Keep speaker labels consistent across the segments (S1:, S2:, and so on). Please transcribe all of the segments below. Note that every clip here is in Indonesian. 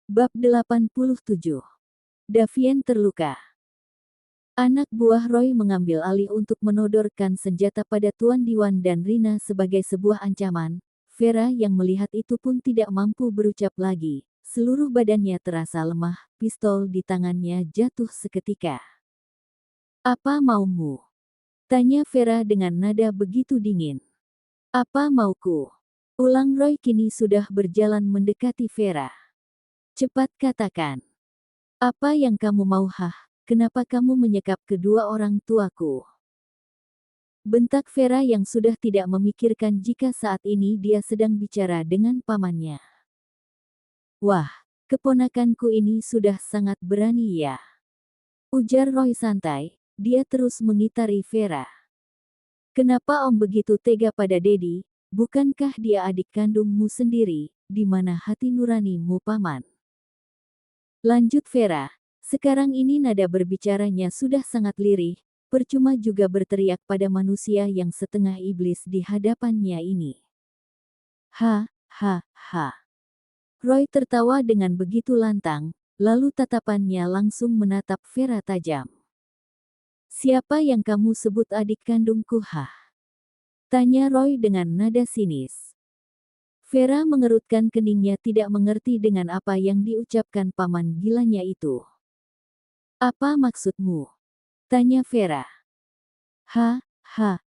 S1: Bab 87. Davien terluka. Anak buah Roy mengambil alih untuk menodorkan senjata pada Tuan Diwan dan Rina sebagai sebuah ancaman. Vera yang melihat itu pun tidak mampu berucap lagi. Seluruh badannya terasa lemah, pistol di tangannya jatuh seketika. "Apa maumu?" tanya Vera dengan nada begitu dingin. "Apa mauku?" ulang Roy kini sudah berjalan mendekati Vera. "Cepat katakan. Apa yang kamu mau? Kenapa kamu menyekap kedua orang tuaku?" bentak Vera yang sudah tidak memikirkan jika saat ini dia sedang bicara dengan pamannya. "Wah, keponakanku ini sudah sangat berani ya," ujar Roy santai. Dia terus mengitari Vera. "Kenapa Om begitu tega pada Dedi? Bukankah dia adik kandungmu sendiri? Di mana hati nuranimu, Paman?" lanjut Vera. Sekarang ini nada berbicaranya sudah sangat lirih, percuma juga berteriak pada manusia yang setengah iblis di hadapannya ini. "Ha, ha, ha." Roy tertawa dengan begitu lantang, lalu tatapannya langsung menatap Vera tajam. "Siapa yang kamu sebut adik kandungku? Tanya Roy dengan nada sinis. Vera mengerutkan keningnya, tidak mengerti dengan apa yang diucapkan paman gilanya itu. "Apa maksudmu?" tanya Vera.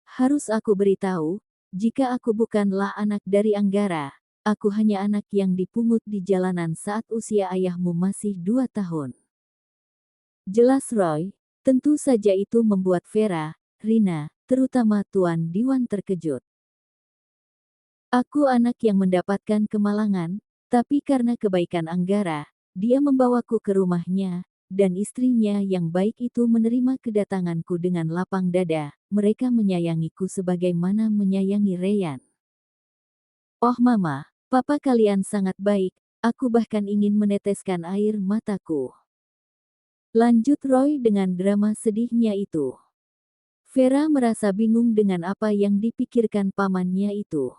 S1: Harus aku beritahu, jika aku bukanlah anak dari Anggara, aku hanya anak yang dipungut di jalanan saat usia ayahmu masih 2 tahun. Jelas Roy. Tentu saja itu membuat Vera, Rina, terutama Tuan Diwan terkejut. "Aku anak yang mendapatkan kemalangan, tapi karena kebaikan Anggara, dia membawaku ke rumahnya, dan istrinya yang baik itu menerima kedatanganku dengan lapang dada. Mereka menyayangiku sebagaimana menyayangi Ryan. Oh Mama, Papa kalian sangat baik, aku bahkan ingin meneteskan air mataku," lanjut Roy dengan drama sedihnya itu. Vera merasa bingung dengan apa yang dipikirkan pamannya itu.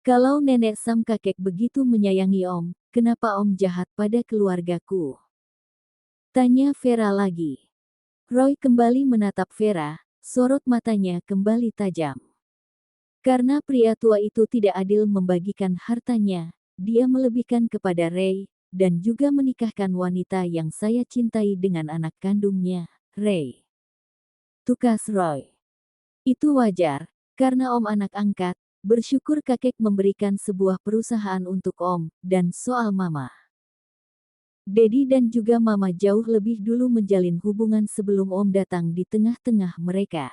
S1: "Kalau nenek Sam kakek begitu menyayangi Om, kenapa Om jahat pada keluargaku?" tanya Vera lagi. Roy kembali menatap Vera, sorot matanya kembali tajam. Karena pria tua itu tidak adil membagikan hartanya, dia melebihkan kepada Ray, dan juga menikahkan wanita yang saya cintai dengan anak kandungnya, Ray. Tukas Roy. "Itu wajar, karena Om anak angkat. Bersyukur kakek memberikan sebuah perusahaan untuk Om, dan soal Mama. Dedi dan juga Mama jauh lebih dulu menjalin hubungan sebelum Om datang di tengah-tengah mereka."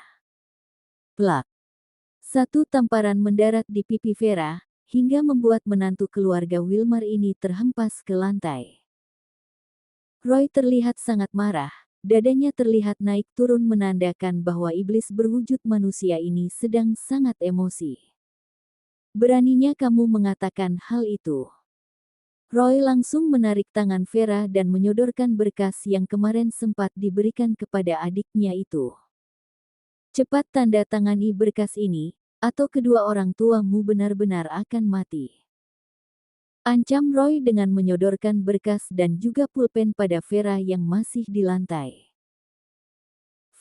S1: Plak. Satu tamparan mendarat di pipi Vera, hingga membuat menantu keluarga Wilmar ini terhempas ke lantai. Roy terlihat sangat marah, dadanya terlihat naik turun menandakan bahwa iblis berwujud manusia ini sedang sangat emosi. "Beraninya kamu mengatakan hal itu?" Roy langsung menarik tangan Vera dan menyodorkan berkas yang kemarin sempat diberikan kepada adiknya itu. "Cepat tanda tangani berkas ini, atau kedua orang tuamu benar-benar akan mati," ancam Roy dengan menyodorkan berkas dan juga pulpen pada Vera yang masih di lantai.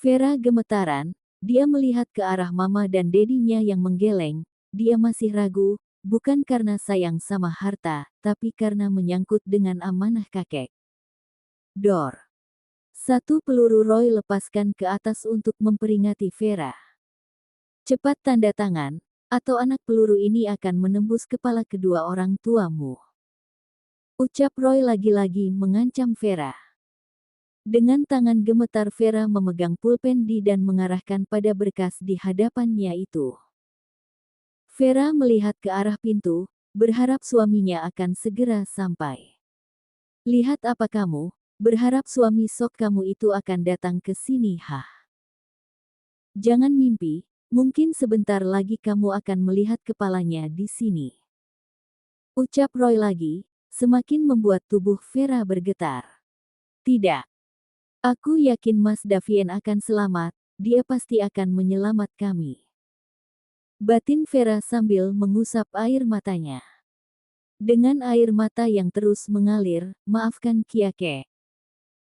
S1: Vera gemetaran, dia melihat ke arah Mama dan Dedinya yang menggeleng. Dia masih ragu, bukan karena sayang sama harta, tapi karena menyangkut dengan amanah kakek. Dor. Satu peluru Roy lepaskan ke atas untuk memperingati Vera. "Cepat tanda tangan, atau anak peluru ini akan menembus kepala kedua orang tuamu," ucap Roy lagi-lagi mengancam Vera. Dengan tangan gemetar Vera memegang pulpen dan mengarahkan pada berkas di hadapannya itu. Vera melihat ke arah pintu, berharap suaminya akan segera sampai. "Lihat apa kamu, berharap suami sok kamu itu akan datang ke sini, Jangan mimpi, mungkin sebentar lagi kamu akan melihat kepalanya di sini," ucap Roy lagi, semakin membuat tubuh Vera bergetar. "Tidak. Aku yakin Mas Davien akan selamat, dia pasti akan menyelamat kami," batin Vera sambil mengusap air matanya. Dengan air mata yang terus mengalir, "Maafkan Kyake,"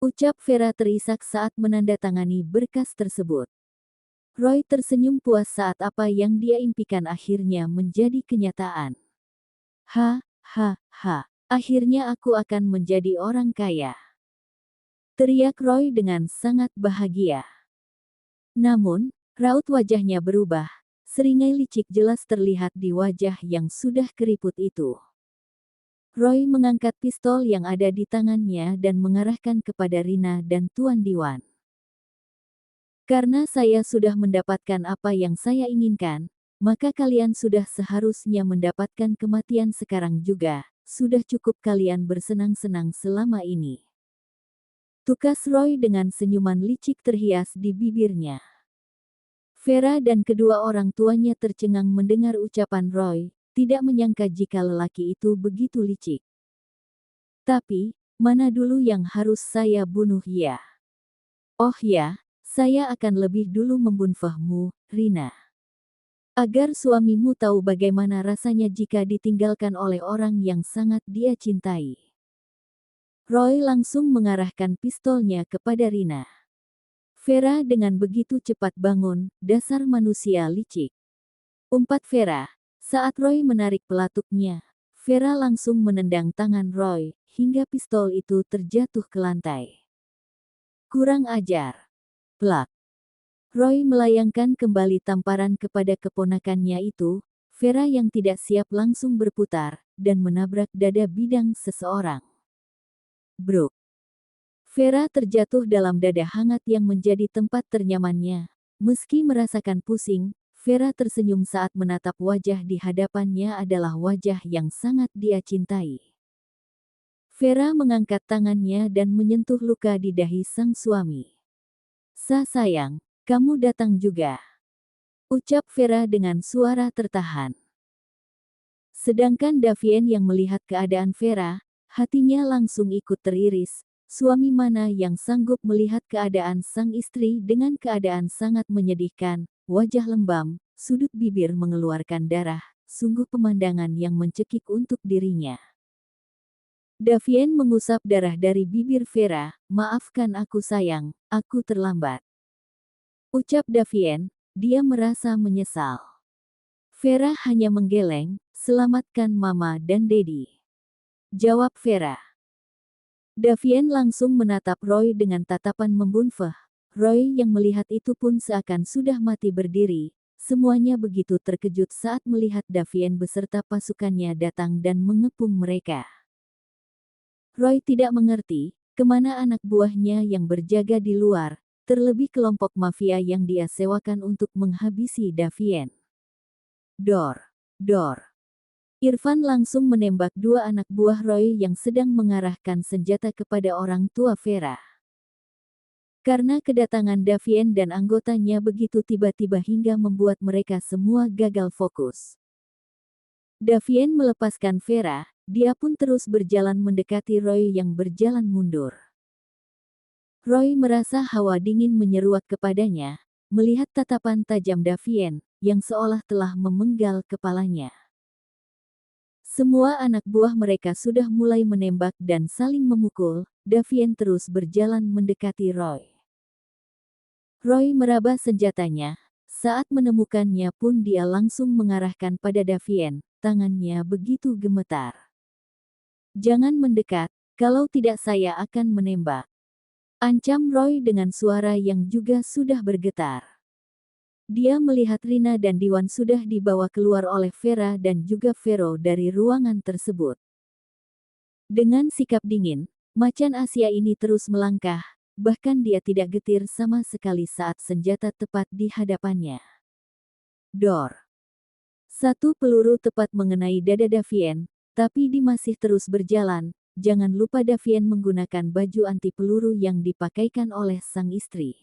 S1: ucap Vera terisak saat menandatangani berkas tersebut. Roy tersenyum puas saat apa yang dia impikan akhirnya menjadi kenyataan. Ha, ha, ha. Akhirnya aku akan menjadi orang kaya. Teriak Roy dengan sangat bahagia. Namun, raut wajahnya berubah. Seringai licik jelas terlihat di wajah yang sudah keriput itu. Roy mengangkat pistol yang ada di tangannya dan mengarahkan kepada Rina dan Tuan Diwan. "Karena saya sudah mendapatkan apa yang saya inginkan, maka kalian sudah seharusnya mendapatkan kematian sekarang juga. Sudah cukup kalian bersenang-senang selama ini." Tukas Roy dengan senyuman licik terhias di bibirnya. Vera dan kedua orang tuanya tercengang mendengar ucapan Roy, tidak menyangka jika lelaki itu begitu licik. "Tapi, mana dulu yang harus saya bunuh ya?" "Oh ya, saya akan lebih dulu membunuhmu, Rina. Agar suamimu tahu bagaimana rasanya jika ditinggalkan oleh orang yang sangat dia cintai." Roy langsung mengarahkan pistolnya kepada Rina. Vera dengan begitu cepat bangun, "Dasar manusia licik," umpat Vera. Saat Roy menarik pelatuknya, Vera langsung menendang tangan Roy, hingga pistol itu terjatuh ke lantai. "Kurang ajar." Plak. Roy melayangkan kembali tamparan kepada keponakannya itu. Vera yang tidak siap langsung berputar, dan menabrak dada bidang seseorang. Bruk. Vera terjatuh dalam dada hangat yang menjadi tempat ternyamannya. Meski merasakan pusing, Vera tersenyum saat menatap wajah di hadapannya adalah wajah yang sangat dia cintai. Vera mengangkat tangannya dan menyentuh luka di dahi sang suami. Sayang, kamu datang juga," ucap Vera dengan suara tertahan. Sedangkan Davien yang melihat keadaan Vera, hatinya langsung ikut teriris. Suami mana yang sanggup melihat keadaan sang istri dengan keadaan sangat menyedihkan, wajah lembam, sudut bibir mengeluarkan darah, sungguh pemandangan yang mencekik untuk dirinya. Davien mengusap darah dari bibir Vera. "Maafkan aku sayang, aku terlambat," ucap Davien. Dia merasa menyesal. Vera hanya menggeleng, "Selamatkan Mama dan Dedi," jawab Vera. Davien langsung menatap Roy dengan tatapan membunuh. Roy yang melihat itu pun seakan sudah mati berdiri. Semuanya begitu terkejut saat melihat Davien beserta pasukannya datang dan mengepung mereka. Roy tidak mengerti, kemana anak buahnya yang berjaga di luar, terlebih kelompok mafia yang dia sewakan untuk menghabisi Davien. Dor. Dor. Irfan langsung menembak dua anak buah Roy yang sedang mengarahkan senjata kepada orang tua Vera. Karena kedatangan Davien dan anggotanya begitu tiba-tiba hingga membuat mereka semua gagal fokus. Davien melepaskan Vera, dia pun terus berjalan mendekati Roy yang berjalan mundur. Roy merasa hawa dingin menyeruak kepadanya, melihat tatapan tajam Davien, yang seolah telah memenggal kepalanya. Semua anak buah mereka sudah mulai menembak dan saling memukul. Davien terus berjalan mendekati Roy. Roy meraba senjatanya. Saat menemukannya pun dia langsung mengarahkan pada Davien. Tangannya begitu gemetar. "Jangan mendekat, kalau tidak saya akan menembak," ancam Roy dengan suara yang juga sudah bergetar. Dia melihat Rina dan Diwan sudah dibawa keluar oleh Vera dan juga Vero dari ruangan tersebut. Dengan sikap dingin, macan Asia ini terus melangkah, bahkan dia tidak getir sama sekali saat senjata tepat di hadapannya. Dor. Satu peluru tepat mengenai dada Davien, tapi dia masih terus berjalan. Jangan lupa Davien menggunakan baju anti peluru yang dipakaikan oleh sang istri.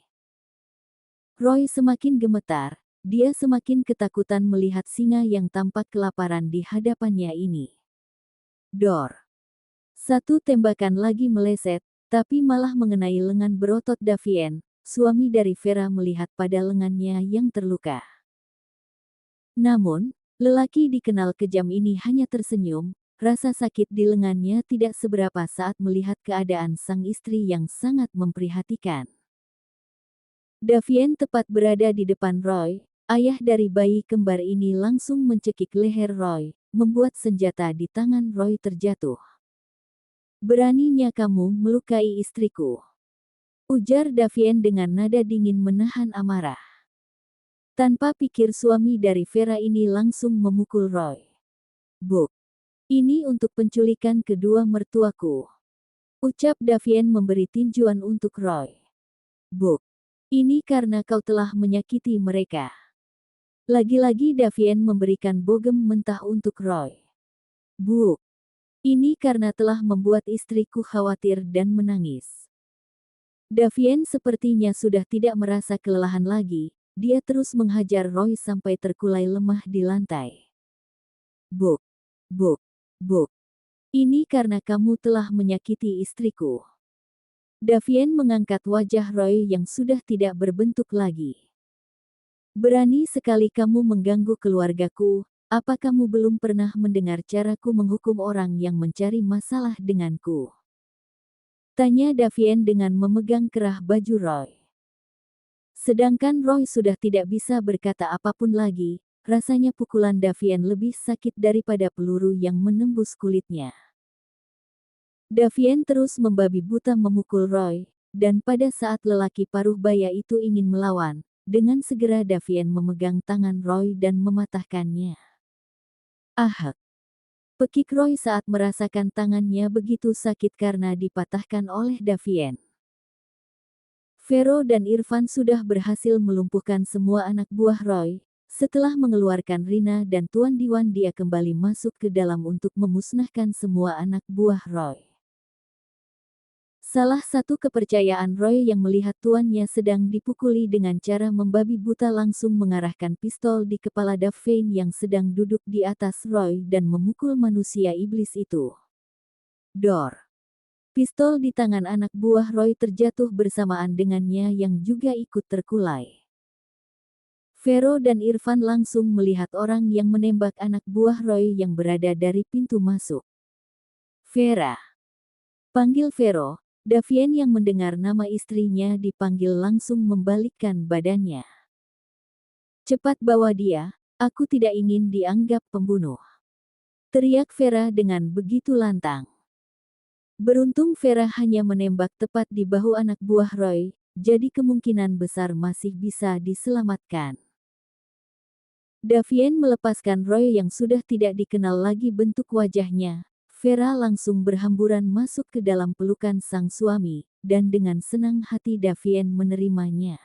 S1: Roy semakin gemetar, dia semakin ketakutan melihat singa yang tampak kelaparan di hadapannya ini. Dor. Satu tembakan lagi meleset, tapi malah mengenai lengan berotot Davien. Suami dari Vera melihat pada lengannya yang terluka. Namun, lelaki dikenal kejam ini hanya tersenyum. rasa sakit di lengannya tidak seberapa saat melihat keadaan sang istri yang sangat memprihatinkan. Davien tepat berada di depan Roy. Ayah dari bayi kembar ini langsung mencekik leher Roy, membuat senjata di tangan Roy terjatuh. "Beraninya kamu melukai istriku," ujar Davien dengan nada dingin menahan amarah. Tanpa pikir suami dari Vera ini langsung memukul Roy. "Buk, ini untuk penculikan kedua mertuaku," ucap Davien memberi tinjuan untuk Roy. "Buk, ini karena kau telah menyakiti mereka." Lagi-lagi Davien memberikan bogem mentah untuk Roy. "Buk, ini karena telah membuat istriku khawatir dan menangis." Davien sepertinya sudah tidak merasa kelelahan lagi, dia terus menghajar Roy sampai terkulai lemah di lantai. "Buk, buk, buk. Ini karena kamu telah menyakiti istriku." Davien mengangkat wajah Roy yang sudah tidak berbentuk lagi. "Berani sekali kamu mengganggu keluargaku, apa kamu belum pernah mendengar caraku menghukum orang yang mencari masalah denganku?" tanya Davien dengan memegang kerah baju Roy. Sedangkan Roy sudah tidak bisa berkata apapun lagi, rasanya pukulan Davien lebih sakit daripada peluru yang menembus kulitnya. Davien terus membabi buta memukul Roy, dan pada saat lelaki paruh baya itu ingin melawan, dengan segera Davien memegang tangan Roy dan mematahkannya. "Ahak!" pekik Roy saat merasakan tangannya begitu sakit karena dipatahkan oleh Davien. Vero dan Irfan sudah berhasil melumpuhkan semua anak buah Roy. Setelah mengeluarkan Rina dan Tuan Diwan, dia kembali masuk ke dalam untuk memusnahkan semua anak buah Roy. Salah satu kepercayaan Roy yang melihat tuannya sedang dipukuli dengan cara membabi buta langsung mengarahkan pistol di kepala Davien yang sedang duduk di atas Roy dan memukul manusia iblis itu. Dor! Pistol di tangan anak buah Roy terjatuh bersamaan dengannya yang juga ikut terkulai. Vero dan Irfan langsung melihat orang yang menembak anak buah Roy yang berada dari pintu masuk. "Vera!" panggil Vero. Davien yang mendengar nama istrinya dipanggil langsung membalikkan badannya. "Cepat bawa dia, aku tidak ingin dianggap pembunuh," teriak Vera dengan begitu lantang. Beruntung Vera hanya menembak tepat di bahu anak buah Roy, jadi kemungkinan besar masih bisa diselamatkan. Davien melepaskan Roy yang sudah tidak dikenal lagi bentuk wajahnya. Vera langsung berhamburan masuk ke dalam pelukan sang suami, dan dengan senang hati Davien menerimanya.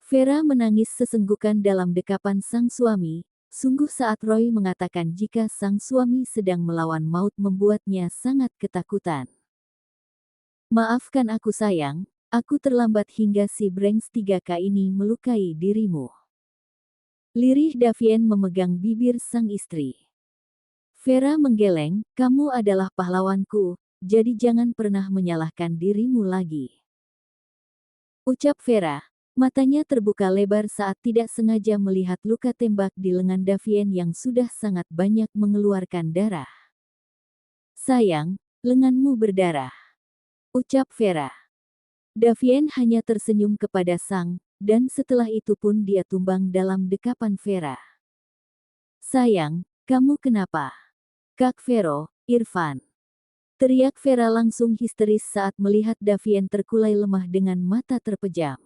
S1: Vera menangis sesenggukan dalam dekapan sang suami, sungguh saat Roy mengatakan jika sang suami sedang melawan maut membuatnya sangat ketakutan. "Maafkan aku sayang, aku terlambat hingga si Brangs 3K ini melukai dirimu." Lirih Davien memegang bibir sang istri. Vera menggeleng, "Kamu adalah pahlawanku, jadi jangan pernah menyalahkan dirimu lagi," ucap Vera. Matanya terbuka lebar saat tidak sengaja melihat luka tembak di lengan Davien yang sudah sangat banyak mengeluarkan darah. "Sayang, lenganmu berdarah," ucap Vera. Davien hanya tersenyum kepada sang, dan setelah itu pun dia tumbang dalam dekapan Vera. "Sayang, kamu kenapa?" "Kak Vero, Irfan!" teriak Vera langsung histeris saat melihat Davien terkulai lemah dengan mata terpejam.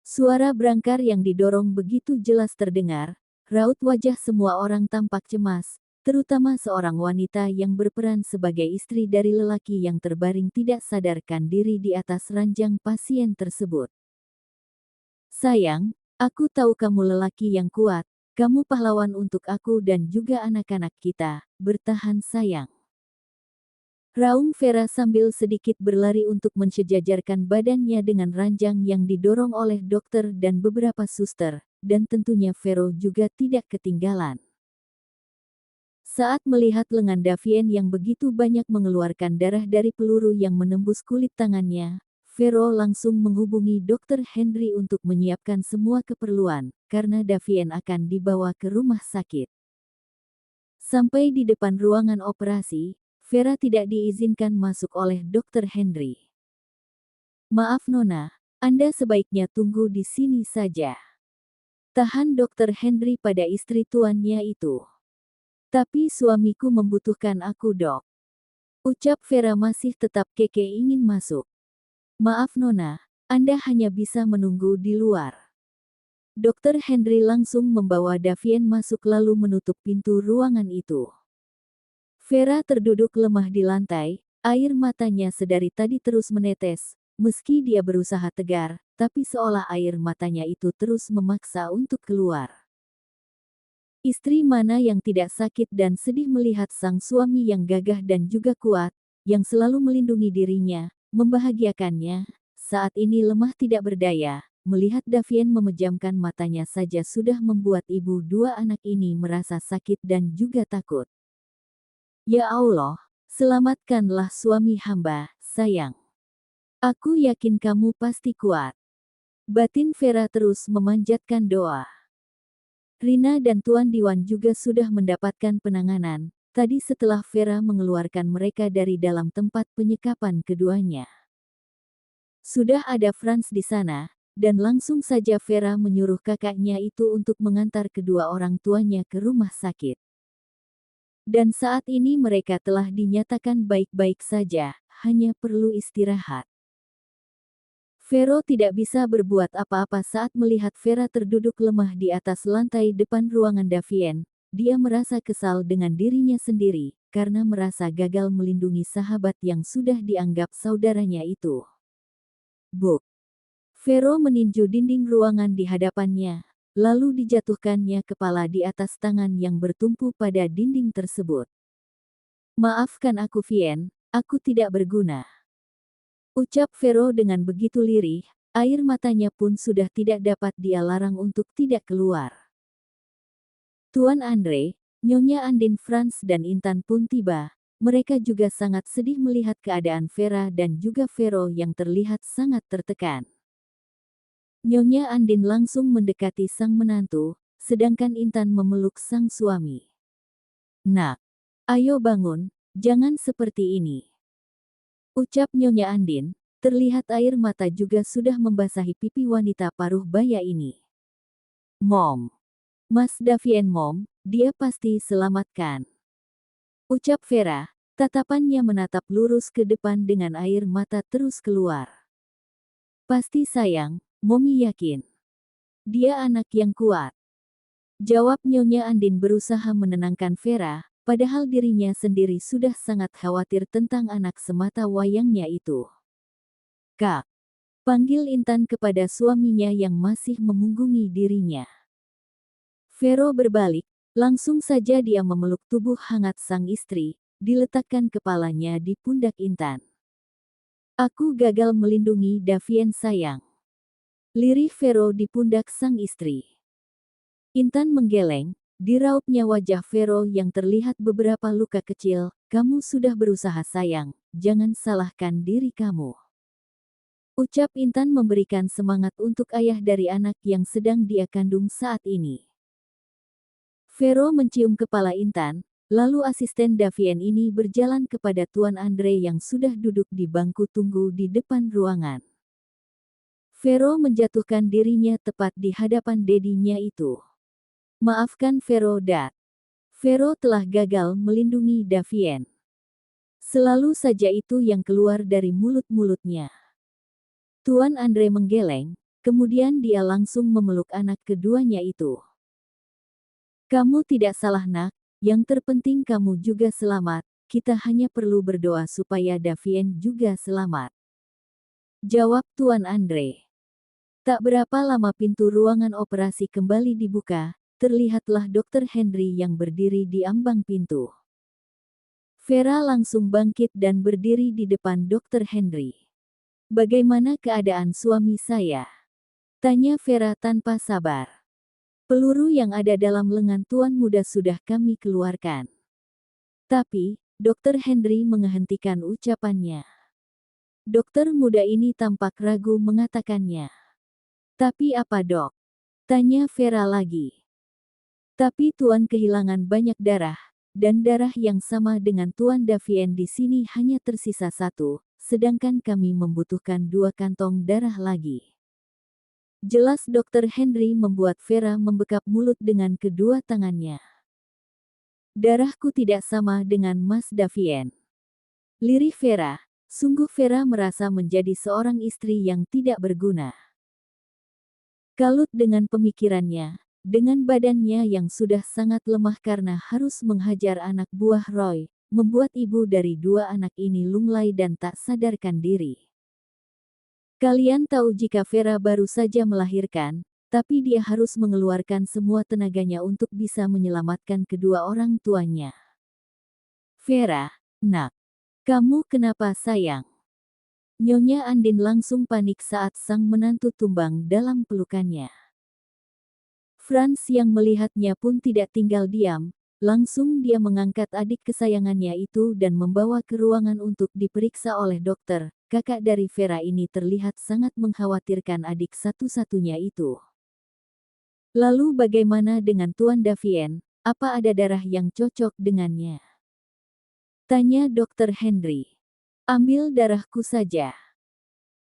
S1: Suara berangkar yang didorong begitu jelas terdengar, raut wajah semua orang tampak cemas, terutama seorang wanita yang berperan sebagai istri dari lelaki yang terbaring tidak sadarkan diri di atas ranjang pasien tersebut. "Sayang, aku tahu kamu lelaki yang kuat. Kamu pahlawan untuk aku dan juga anak-anak kita, bertahan sayang," raung Vera sambil sedikit berlari untuk mensejajarkan badannya dengan ranjang yang didorong oleh dokter dan beberapa suster, dan tentunya Vero juga tidak ketinggalan. Saat melihat lengan Davien yang begitu banyak mengeluarkan darah dari peluru yang menembus kulit tangannya, Vero langsung menghubungi Dr. Henry untuk menyiapkan semua keperluan, karena Davien akan dibawa ke rumah sakit. Sampai di depan ruangan operasi, Vera tidak diizinkan masuk oleh Dr. Henry. "Maaf Nona, Anda sebaiknya tunggu di sini saja." Tahan Dr. Henry pada istri tuannya itu. "Tapi suamiku membutuhkan aku Dok," ucap Vera masih tetap keke ingin masuk. "Maaf Nona, Anda hanya bisa menunggu di luar." Dr. Henry langsung membawa Davien masuk lalu menutup pintu ruangan itu. Vera terduduk lemah di lantai, air matanya sedari tadi terus menetes, meski dia berusaha tegar, tapi seolah air matanya itu terus memaksa untuk keluar. Istri mana yang tidak sakit dan sedih melihat sang suami yang gagah dan juga kuat, yang selalu melindungi dirinya, membahagiakannya, saat ini lemah tidak berdaya. Melihat Davien memejamkan matanya saja sudah membuat ibu dua anak ini merasa sakit dan juga takut. "Ya Allah, selamatkanlah suami hamba, sayang. Aku yakin kamu pasti kuat." Batin Vera terus memanjatkan doa. Rina dan Tuan Diwan juga sudah mendapatkan penanganan, tadi setelah Vera mengeluarkan mereka dari dalam tempat penyekapan keduanya. Sudah ada Franz di sana, dan langsung saja Vera menyuruh kakaknya itu untuk mengantar kedua orang tuanya ke rumah sakit. Dan saat ini mereka telah dinyatakan baik-baik saja, hanya perlu istirahat. Vero tidak bisa berbuat apa-apa saat melihat Vera terduduk lemah di atas lantai depan ruangan Davien. Dia merasa kesal dengan dirinya sendiri, karena merasa gagal melindungi sahabat yang sudah dianggap saudaranya itu. Buk! Vero meninju dinding ruangan di hadapannya, lalu dijatuhkannya kepala di atas tangan yang bertumpu pada dinding tersebut. "Maafkan aku Vien, aku tidak berguna," ucap Vero dengan begitu lirih, air matanya pun sudah tidak dapat dia larang untuk tidak keluar. Tuan Andre, Nyonya Andin, Franz dan Intan pun tiba. Mereka juga sangat sedih melihat keadaan Vera dan juga Vero yang terlihat sangat tertekan. Nyonya Andin langsung mendekati sang menantu, sedangkan Intan memeluk sang suami. "Nak, ayo bangun, jangan seperti ini," ucap Nyonya Andin. Terlihat air mata juga sudah membasahi pipi wanita paruh baya ini. "Mom. Mas Davien Mom, dia pasti selamatkan," ucap Vera. Tatapannya menatap lurus ke depan dengan air mata terus keluar. "Pasti sayang, Momi yakin. Dia anak yang kuat," jawab Nyonya Andin berusaha menenangkan Vera, padahal dirinya sendiri sudah sangat khawatir tentang anak semata wayangnya itu. "Kak," panggil Intan kepada suaminya yang masih memunggungi dirinya. Vero berbalik, langsung saja dia memeluk tubuh hangat sang istri, diletakkan kepalanya di pundak Intan. "Aku gagal melindungi Davien sayang," lirih Vero di pundak sang istri. Intan menggeleng, di raupnya wajah Vero yang terlihat beberapa luka kecil. "Kamu sudah berusaha sayang, jangan salahkan diri kamu," ucap Intan memberikan semangat untuk ayah dari anak yang sedang dia kandung saat ini. Vero mencium kepala Intan, lalu asisten Davien ini berjalan kepada Tuan Andre yang sudah duduk di bangku tunggu di depan ruangan. Vero menjatuhkan dirinya tepat di hadapan dedinya itu. "Maafkan Vero Dad. Vero telah gagal melindungi Davien." Selalu saja itu yang keluar dari mulut-mulutnya. Tuan Andre menggeleng, kemudian dia langsung memeluk anak keduanya itu. "Kamu tidak salah nak, yang terpenting kamu juga selamat, kita hanya perlu berdoa supaya Davien juga selamat," jawab Tuan Andre. Tak berapa lama pintu ruangan operasi kembali dibuka, terlihatlah Dr. Henry yang berdiri di ambang pintu. Vera langsung bangkit dan berdiri di depan Dr. Henry. "Bagaimana keadaan suami saya?" tanya Vera tanpa sabar. "Peluru yang ada dalam lengan tuan muda sudah kami keluarkan." Tapi, Dr. Henry menghentikan ucapannya. Dokter muda ini tampak ragu mengatakannya. "Tapi apa dok?" tanya Vera lagi. "Tapi tuan kehilangan banyak darah, dan darah yang sama dengan Tuan Davien di sini hanya tersisa 1, sedangkan kami membutuhkan 2 kantong darah lagi. Jelas Dr. Henry membuat Vera membekap mulut dengan kedua tangannya. Darahku tidak sama dengan Mas Davien. Lirih Vera. Sungguh Vera merasa menjadi seorang istri yang tidak berguna. Kalut dengan pemikirannya, dengan badannya yang sudah sangat lemah karena harus menghajar anak buah Roy, membuat ibu dari 2 anak ini lunglai dan tak sadarkan diri. Kalian tahu jika Vera baru saja melahirkan, tapi dia harus mengeluarkan semua tenaganya untuk bisa menyelamatkan kedua orang tuanya. Vera, nak. Kamu kenapa sayang? Nyonya Andin langsung panik saat sang menantu tumbang dalam pelukannya. Franz yang melihatnya pun tidak tinggal diam, langsung dia mengangkat adik kesayangannya itu dan membawa ke ruangan untuk diperiksa oleh dokter. Kakak dari Vera ini terlihat sangat mengkhawatirkan adik satu-satunya itu. Lalu bagaimana dengan Tuan Davien, apa ada darah yang cocok dengannya? Tanya Dr. Henry. Ambil darahku saja.